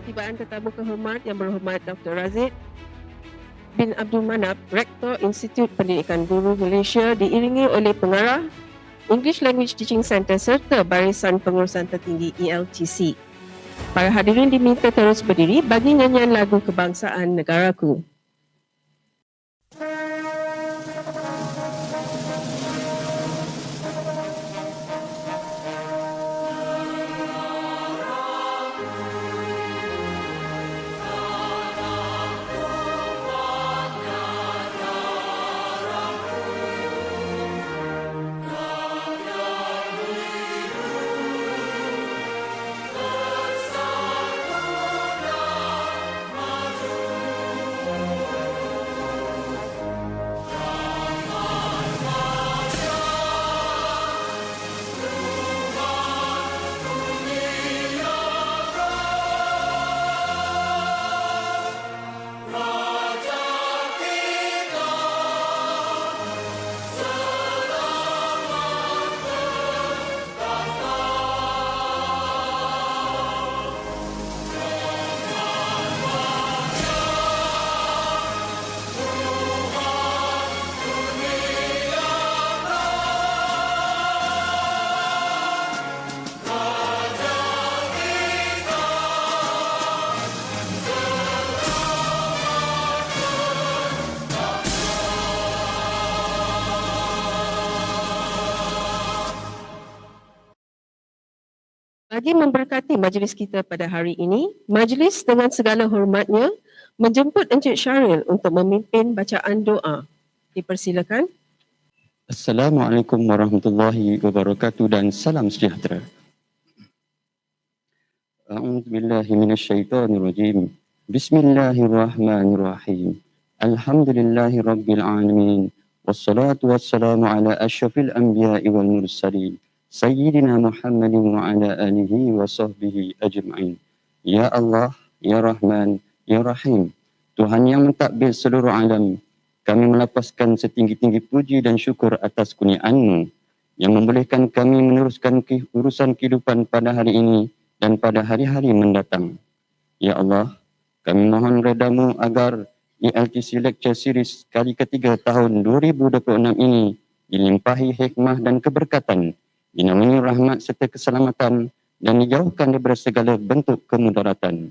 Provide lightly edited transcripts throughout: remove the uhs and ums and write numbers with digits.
pertibaan tetamu kehormat yang berhormat Dr. Razid bin Abdul Manap, Rektor Institut Pendidikan Guru Malaysia, diiringi oleh pengarah English Language Teaching Centre serta Barisan Pengurusan Tertinggi ELTC. Para hadirin diminta terus berdiri bagi nyanyian lagu kebangsaan negaraku. Bagi memberkati majlis kita pada hari ini, majlis dengan segala hormatnya menjemput Encik Syaril untuk memimpin bacaan doa. Dipersilakan. Assalamualaikum warahmatullahi wabarakatuh dan salam sejahtera. A'udzubillahi minasyaitonirrajim. Bismillahirrahmanirrahim. Alhamdulillahi rabbil alamin. Wassalatu wassalamu ala asyrafil anbiya'i wal mursalin. Sayyidina Muhammadin wa ala alihi wa sahbihi ajma'in. Ya Allah, Ya Rahman, Ya Rahim, Tuhan yang mentadbir seluruh alam, kami melapaskan setinggi-tinggi puji dan syukur atas kurnia-Mu yang membolehkan kami meneruskan urusan kehidupan pada hari ini dan pada hari-hari mendatang. Ya Allah, kami mohon redamu agar ELTC Lecture Series kali ketiga tahun 2026 ini dilimpahi hikmah dan keberkatan, dinaungi rahmat serta keselamatan dan dijauhkan daripada segala bentuk kemudaratan.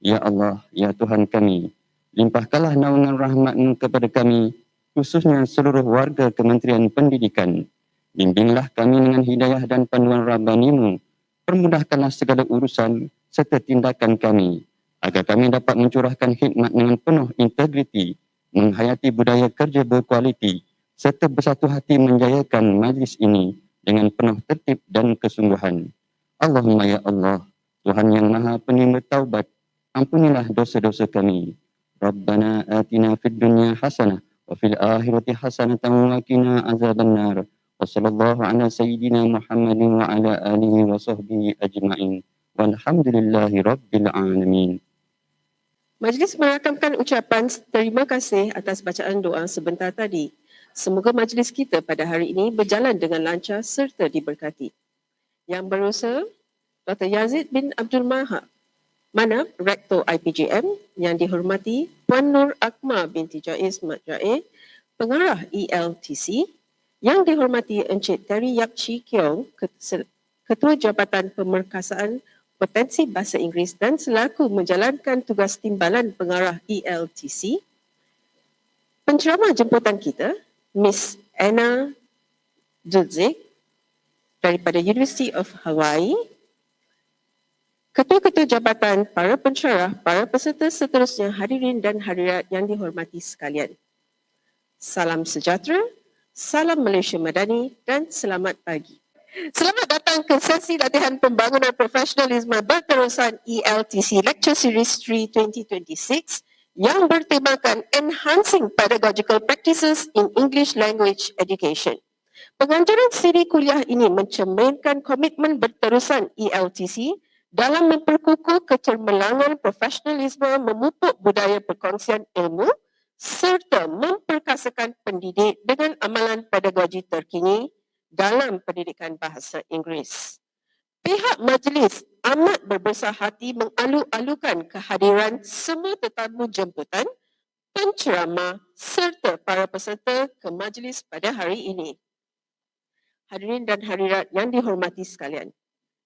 Ya Allah, Ya Tuhan kami, limpahkanlah naungan rahmat-Mu kepada kami, khususnya seluruh warga Kementerian Pendidikan. Bimbinglah kami dengan hidayah dan panduan Rabbani-Mu. Permudahkanlah segala urusan serta tindakan kami, agar kami dapat mencurahkan khidmat dengan penuh integriti, menghayati budaya kerja berkualiti, serta bersatu hati menjayakan majlis ini dengan penuh tertib dan kesungguhan. Allahumma ya Allah, Tuhan yang maha penerima taubat, ampunilah dosa-dosa kami. Rabbana atina fid dunya hasanah wa fil akhirati hasanatan wa qina azabannar. Wa sallallahu ala sayyidina Muhammadin wa ala alihi wa sahbihi ajma'in. Walhamdulillahi rabbil alamin. Majlis merakamkan ucapan terima kasih atas bacaan doa sebentar tadi. Semoga majlis kita pada hari ini berjalan dengan lancar serta diberkati. Yang berusaha, Dr. Yazid bin Abdul Manap, Rektor IPJM, yang dihormati Puan Nur Akmal binti Jaiz Mat Jae, Pengarah ELTC, yang dihormati Encik Terry Yap Chi Keong, Ketua Jabatan Pemerkasaan Potensi Bahasa Inggeris dan selaku menjalankan tugas timbalan pengarah ELTC. Penceramah jemputan kita, Miss Anna Dudzik daripada University of Hawaii, ketua-ketua jabatan, para pensyarah, para peserta seterusnya, hadirin dan hadirat yang dihormati sekalian. Salam sejahtera, salam Malaysia Madani dan selamat pagi. Selamat datang ke sesi latihan pembangunan profesionalisme berterusan ELTC Lecture Series 3 2026 yang bertemakan Enhancing Pedagogical Practices in English Language Education. Penganjuran siri kuliah ini mencerminkan komitmen berterusan ELTC dalam memperkukuh kecermelangan profesionalisme, memupuk budaya perkongsian ilmu serta memperkasakan pendidik dengan amalan pedagogi terkini dalam pendidikan bahasa Inggeris. Pihak majlis amat berbesar hati mengalu-alukan kehadiran semua tetamu jemputan, penceramah serta para peserta ke majlis pada hari ini. Hadirin dan hadirat yang dihormati sekalian,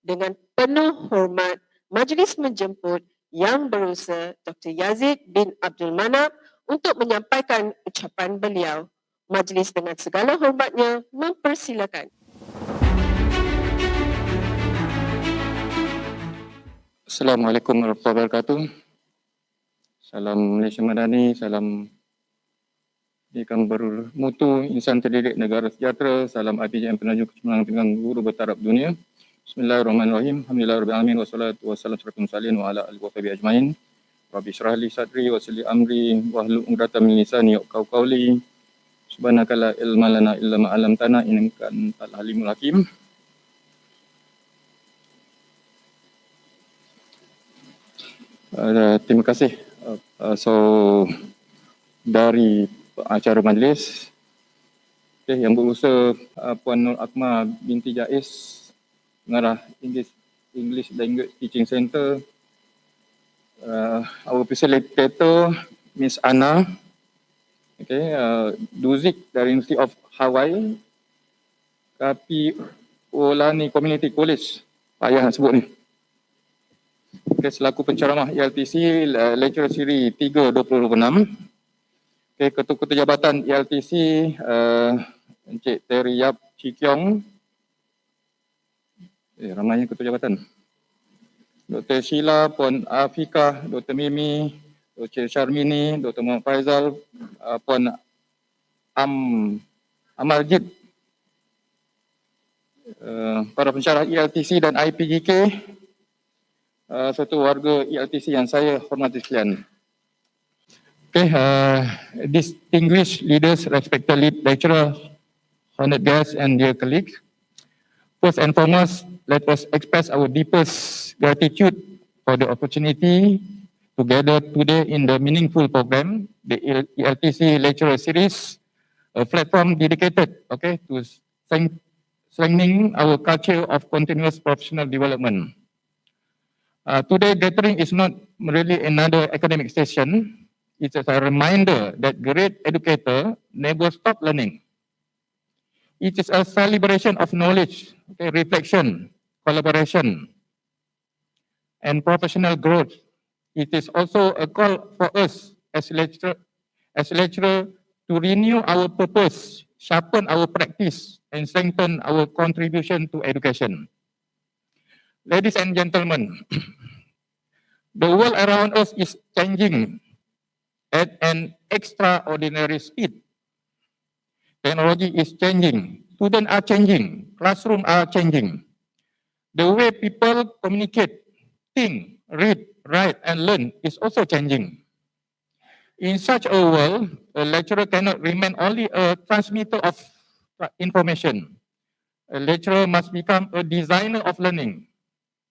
dengan penuh hormat, majlis menjemput Yang Berusaha Dr. Yazid bin Abdul Manap untuk menyampaikan ucapan beliau. Majlis dengan segala hormatnya mempersilakan. Assalamualaikum warahmatullahi wabarakatuh. Salam Malaysia Madani, salam pendidikan bermutu, insan terdidik, negara sejahtera, salam IPJM penaju kecemerlangan pendidikan guru bertaraf dunia. Bismillahirrahmanirrahim. Alhamdulillahirabbil wassalatu wassalamu ala alihi wa sahbihi ajmain. Rabbi shrah li sadri wa yassir li amri wahlul 'uqdatam min lisani yafqahu qawli. Subhanaka la ilma lana illa ma 'allamtana innaka antal alimul hakim. Terima kasih. Dari acara majlis, Yang Berusaha Puan Nur Akmal binti Jais, pengarah English Language Teaching Center, our facilitator Miss Anna, Duzik dari University of Hawaii, Kapiolani Community College, payah nak sebut ni. Selaku penceramah ELTC lecturer siri 3-2026. Ketua-Ketua Jabatan ELTC Encik Terry Yap Chikyong. Ramainya Ketua Jabatan. Dr. Sheila, Puan Afika, Dr. Mimi, Dr. Sharmini, Dr. Muhammad Faizal, Puan Amarjid, para pensyarah ELTC dan IPGK, serta warga ELTC yang saya hormati sekalian. Distinguished leaders, respected lead lecturer, honored guests and dear colleagues. First and foremost, let us express our deepest gratitude for the opportunity to gather today in the meaningful program, the ELTC Lecturer Series, a platform dedicated to strengthening our culture of continuous professional development. Today gathering is not really another academic session. It's a reminder that great educator never stop learning. It is a celebration of knowledge, reflection, collaboration, and professional growth. It is also a call for us as lecturer to renew our purpose, sharpen our practice, and strengthen our contribution to education. Ladies and gentlemen, the world around us is changing at an extraordinary speed. Technology is changing, students are changing, classrooms are changing. The way people communicate, think, read, write, and learn is also changing. In such a world, a lecturer cannot remain only a transmitter of information. A lecturer must become a designer of learning,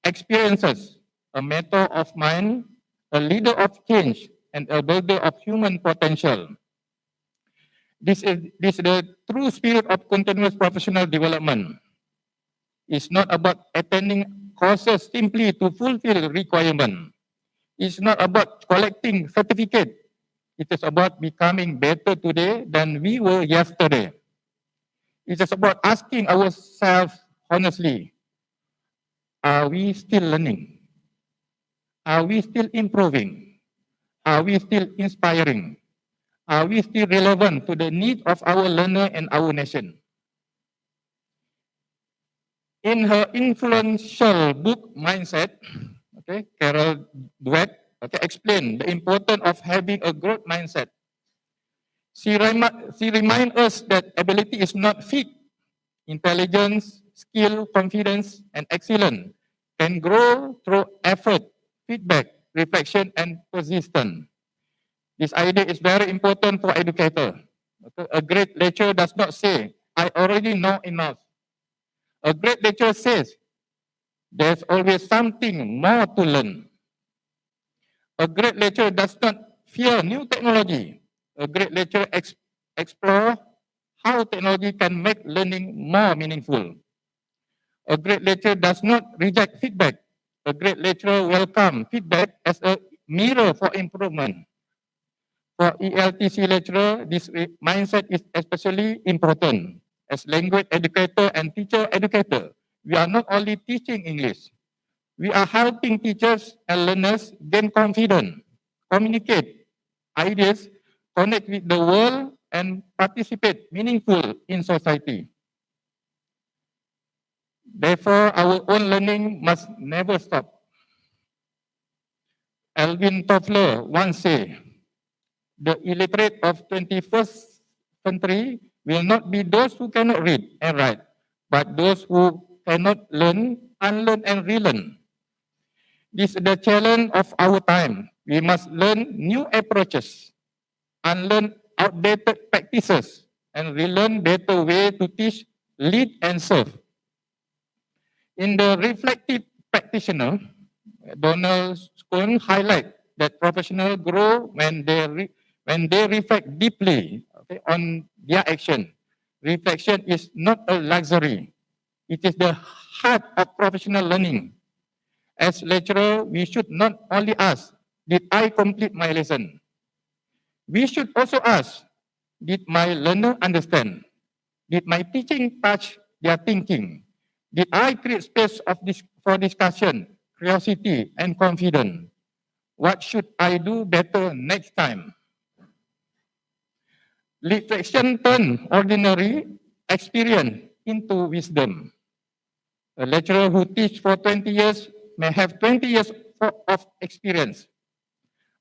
experiences, a mentor of mind, a leader of change, and a builder of human potential. This is the true spirit of continuous professional development. It's not about attending courses simply to fulfill requirements. It's not about collecting certificates. It is about becoming better today than we were yesterday. It is about asking ourselves honestly, are we still learning? Are we still improving? Are we still inspiring? Are we still relevant to the need of our learner and our nation? In her influential book, Mindset, Carol Dweck explained the importance of having a growth mindset. She reminds us that ability is not fixed. Intelligence, skill, confidence, and excellence can grow through effort, feedback, reflection, and persistence. This idea is very important for educator. A great lecturer does not say, I already know enough. A great lecturer says, there's always something more to learn. A great lecturer does not fear new technology. A great lecturer explores how technology can make learning more meaningful. A great lecturer does not reject feedback. A great lecturer welcomes feedback as a mirror for improvement. For ELTC lecturer, this mindset is especially important. As language educator and teacher educator, we are not only teaching English, we are helping teachers and learners gain confidence, communicate ideas, connect with the world, and participate meaningful in society. Therefore, our own learning must never stop. Alvin Toffler once said, the illiterate of 21st century will not be those who cannot read and write, but those who cannot learn, unlearn, and relearn. This is the challenge of our time. We must learn new approaches, unlearn outdated practices, and relearn better way to teach, lead, and serve. In the reflective practitioner, Donald Scone highlight that professionals grow when they reflect deeply on their action. Reflection is not a luxury. It is the heart of professional learning. As lecturer, we should not only ask, did I complete my lesson? We should also ask, did my learner understand? Did my teaching touch their thinking? Did I create space for discussion, curiosity, and confidence? What should I do better next time? Reflection turns ordinary experience into wisdom. A lecturer who teaches for 20 years may have 20 years of experience,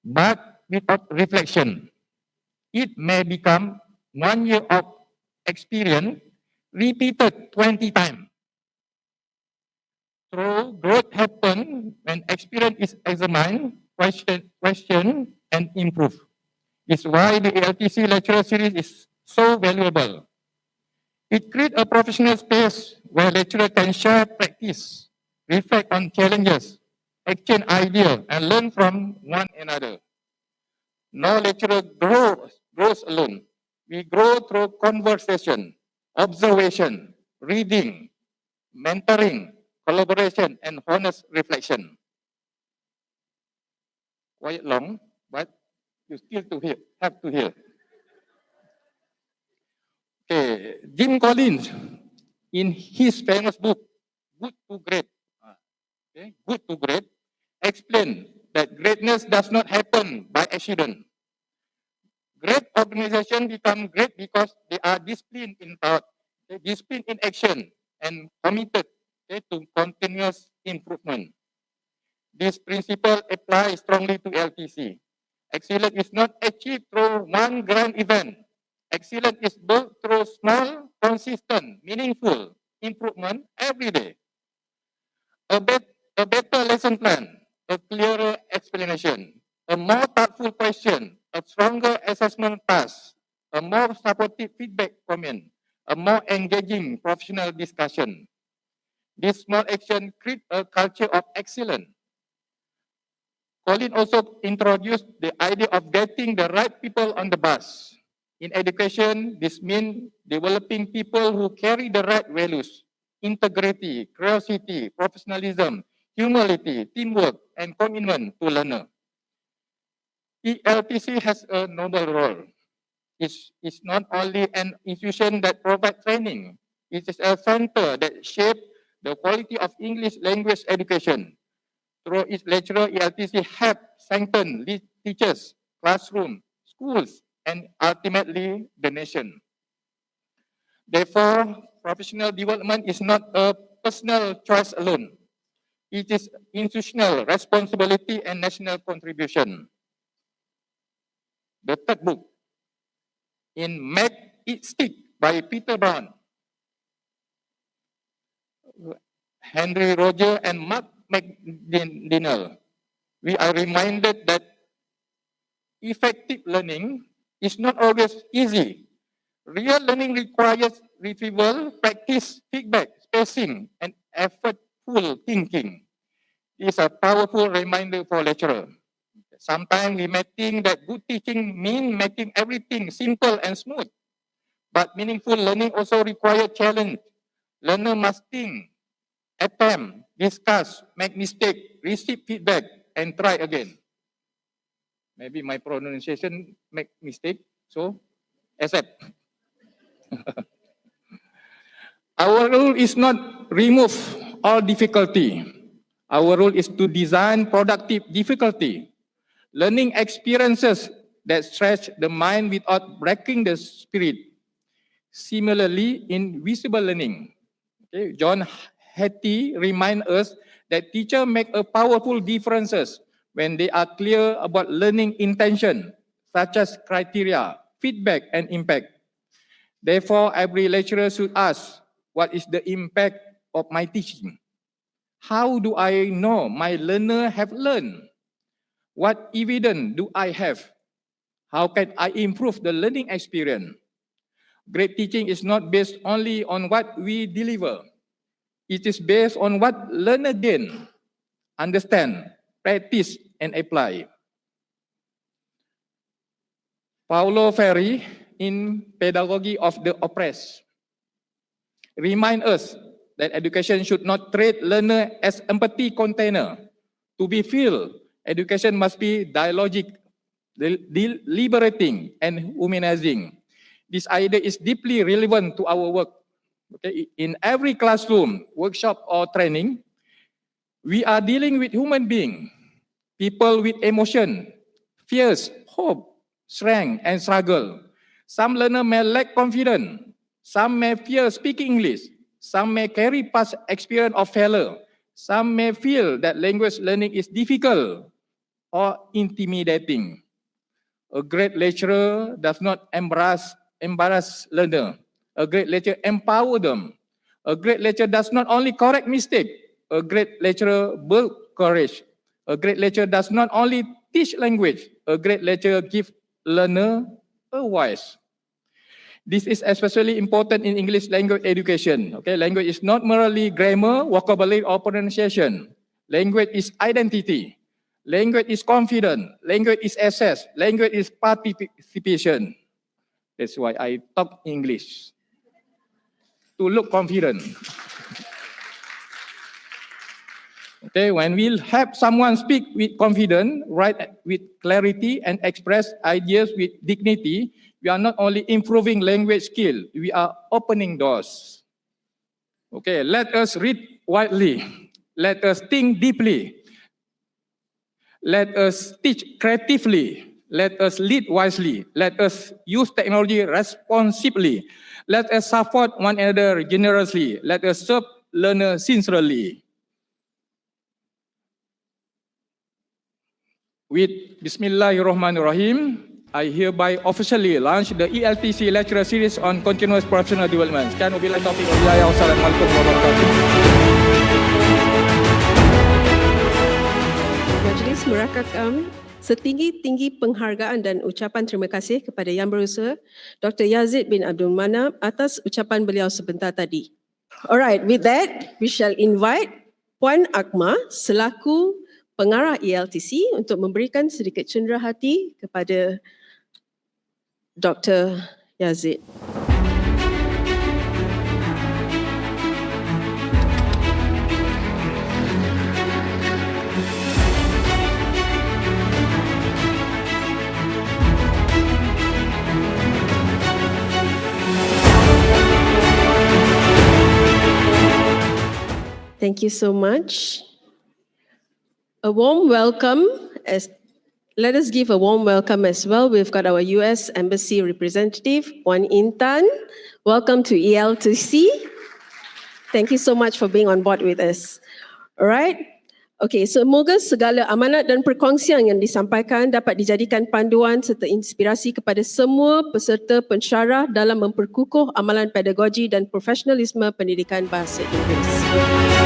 but without reflection, it may become 1 year of experience repeated 20 times. True growth happens when experience is examined, questioned, and improved. It's why the ALTC lecturer series is so valuable. It creates a professional space where lecturers can share practice, reflect on challenges, exchange ideas, and learn from one another. No lecturer grows alone. We grow through conversation, observation, reading, mentoring, collaboration, and honest reflection. Quite long, but you still have to hear. Okay, Jim Collins, in his famous book, Good to Great, Good to Great, explained that greatness does not happen by accident. Great organizations become great because they are disciplined in thought, disciplined in action, and committed to continuous improvement. This principle applies strongly to LTC. Excellence is not achieved through one grand event. Excellence is built through small, consistent, meaningful improvement every day. A better lesson plan, a clearer explanation, a more thoughtful question, a stronger assessment task, a more supportive feedback comment, a more engaging professional discussion. This small action creates a culture of excellence. Colin also introduced the idea of getting the right people on the bus. In education, this means developing people who carry the right values, integrity, curiosity, professionalism, humility, teamwork, and commitment to learner. ELTC has a noble role. It's not only an institution that provides training, it is a center that shapes the quality of English language education. Through its lecturer, ELTC helps strengthen teachers, classrooms, schools, and ultimately the nation. Therefore, professional development is not a personal choice alone. It is institutional responsibility and national contribution. The third book, in Make It Stick by Peter Brown, Henry Roger, and Mark McDaniel, we are reminded that effective learning is not always easy. Real learning requires retrieval, practice, feedback, spacing, and effortful thinking. This is a powerful reminder for lecturers. Sometimes we may think that good teaching means making everything simple and smooth. But meaningful learning also requires challenge. Learner must think, attempt, discuss, make mistake, receive feedback, and try again. Maybe my pronunciation make mistake, so accept. Our role is not remove all difficulty. Our role is to design productive difficulty, learning experiences that stretch the mind without breaking the spirit. Similarly, in visible learning, okay, John Hattie reminds us that teachers make a powerful differences when they are clear about learning intention, such as criteria, feedback, and impact. Therefore, every lecturer should ask, what is the impact of my teaching? How do I know my learner have learned? What evidence do I have? How can I improve the learning experience? Great teaching is not based only on what we deliver. It is based on what learner gain, understand, practice, and apply. Paulo Freire, in Pedagogy of the Oppressed, remind us that education should not treat learner as empty container. To be filled, education must be dialogic, deliberating, and humanizing. This idea is deeply relevant to our work. Okay? In every classroom, workshop, or training, we are dealing with human beings, people with emotion, fears, hope, strength, and struggle. Some learners may lack confidence. Some may fear speaking English. Some may carry past experience of failure. Some may feel that language learning is difficult or intimidating. A great lecturer does not embarrass learner. A great lecturer empower them. A great lecturer does not only correct mistake. A great lecturer build courage. A great lecturer does not only teach language. A great lecturer give learner a voice. This is especially important in English language education. Okay, language is not merely grammar, vocabulary, or pronunciation. Language is identity. Language is confidence. Language is access. Language is participation. That's why I talk English, to look confident. Okay, when we help someone speak with confidence, write with clarity, and express ideas with dignity, we are not only improving language skill, we are opening doors. Okay, let us read widely. Let us think deeply. Let us teach creatively. Let us lead wisely. Let us use technology responsibly. Let us support one another generously. Let us serve learners sincerely. With Bismillahirrahmanirrahim, I hereby officially launch the ELTC lecture series on continuous professional development. Sekian wabillahi taufiq wal hidayah. Wassalamualaikum warahmatullahi wabarakatuh. Majlis merakam setinggi-tinggi penghargaan dan ucapan terima kasih kepada Yang Berusaha Dr. Yazid bin Abdul Manap atas ucapan beliau sebentar tadi. Alright, with that, we shall invite Puan Akma selaku pengarah ELTC untuk memberikan sedikit cenderahati kepada Dr. Yazid. Thank you so much. A warm welcome let us give a warm welcome as well. We've got our US Embassy representative, Puan Intan. Welcome to ELTC. Thank you so much for being on board with us. Alright. Okay, semoga segala amanat dan perkongsian yang disampaikan dapat dijadikan panduan serta inspirasi kepada semua peserta pensyarah dalam memperkukuh amalan pedagogi dan profesionalisme pendidikan bahasa Inggeris.